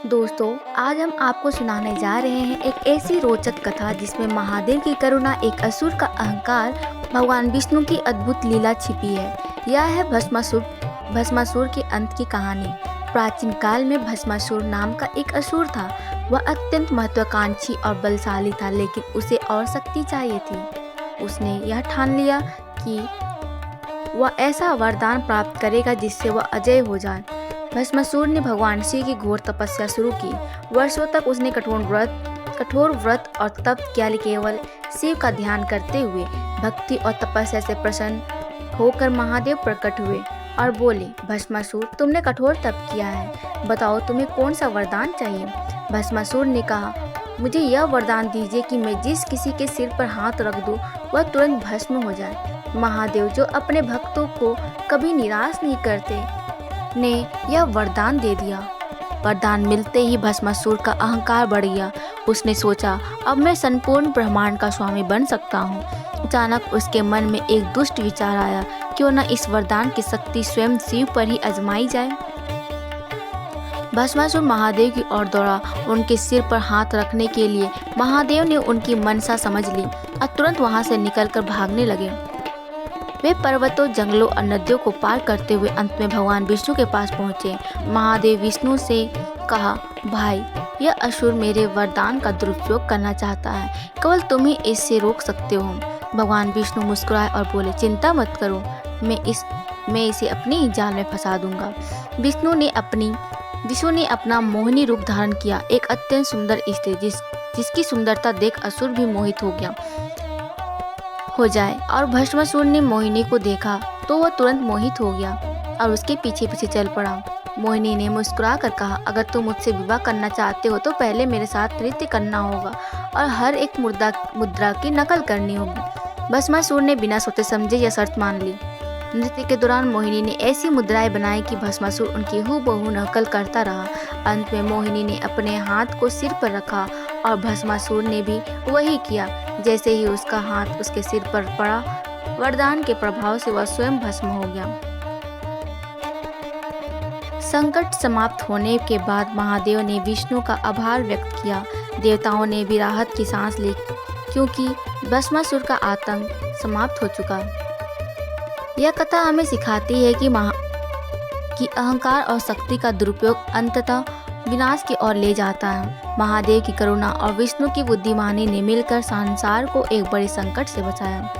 दोस्तों, आज हम आपको सुनाने जा रहे हैं एक ऐसी रोचक कथा जिसमें महादेव की करुणा, एक असुर का अहंकार, भगवान विष्णु की अद्भुत लीला छिपी है। यह है भस्मासुर के अंत की कहानी। प्राचीन काल में भस्मासुर नाम का एक असुर था। वह अत्यंत महत्वाकांक्षी और बलशाली था, लेकिन उसे और शक्ति चाहिए थी। उसने यह ठान लिया कि वह ऐसा वरदान प्राप्त करेगा जिससे वह अजय हो जाए। भस्मासुर ने भगवान शिव की घोर तपस्या शुरू की। वर्षों तक उसने कठोर व्रत और तप किया, केवल शिव का ध्यान करते हुए। भक्ति और तपस्या से प्रसन्न होकर महादेव प्रकट हुए और बोले, भस्मासुर, तुमने कठोर तप किया है, बताओ तुम्हें कौन सा वरदान चाहिए। भस्मासुर ने कहा, मुझे यह वरदान दीजिए कि मैं जिस किसी के सिर पर हाथ रख दूं वह तुरंत भस्म हो जाए। महादेव, जो अपने भक्तों को कभी निराश नहीं करते, ने यह वरदान दे दिया। वरदान मिलते ही भस्मासुर का अहंकार बढ़ गया। उसने सोचा, अब मैं संपूर्ण ब्रह्मांड का स्वामी बन सकता हूँ। अचानक उसके मन में एक दुष्ट विचार आया, क्यों न इस वरदान की शक्ति स्वयं शिव पर ही आजमाई जाए। भस्मासुर महादेव की ओर दौड़ा। उनके सिर पर हाथ रखने के लिए महादेव ने उनकी मनसा समझ ली और तुरंत वहां से निकलकर भागने लगे। वे पर्वतों, जंगलों और नदियों को पार करते हुए अंत में भगवान विष्णु के पास पहुंचे। महादेव विष्णु से कहा, भाई, यह असुर मेरे वरदान का दुरुपयोग करना चाहता है, केवल तुम ही इससे रोक सकते हो। भगवान विष्णु मुस्कुराए और बोले, चिंता मत करो, मैं इसे अपनी ही जाल में फंसा दूंगा। विष्णु ने अपना मोहिनी रूप धारण किया। एक अत्यंत सुंदर स्त्री जिसकी सुंदरता देख असुर भी मोहित हो जाए। और भस्मासुर ने मोहिनी को देखा तो वह तुरंत मोहित हो गया और उसके पीछे पीछे चल पड़ा। मोहिनी ने मुस्कुरा कर कहा, अगर तुम मुझसे विवाह करना चाहते हो तो पहले मेरे साथ नृत्य करना होगा और हर एक मुद्रा की नकल करनी होगी। भस्मासुर ने बिना सोचे समझे यह शर्त मान ली। नृत्य के दौरान मोहिनी ने ऐसी मुद्राएं बनाई कि भस्मासुर उनकी हूबहू नकल करता रहा। अंत में मोहिनी ने अपने हाथ को सिर पर रखा और भस्मासुर ने भी वही किया। जैसे ही उसका हाथ उसके सिर पर पड़ा, वरदान के प्रभाव से वह स्वयं भस्म हो गया। संकट समाप्त होने के बाद महादेव ने विष्णु का आभार व्यक्त किया। देवताओं ने भी राहत की सांस ली, क्योंकि भस्मासुर का आतंक समाप्त हो चुका। यह कथा हमें सिखाती है कि अहंकार और शक्ति का दुरुपयोग अंततः विनाश की ओर ले जाता है। महादेव की करुणा और विष्णु की बुद्धिमानी ने मिलकर संसार को एक बड़े संकट से बचाया।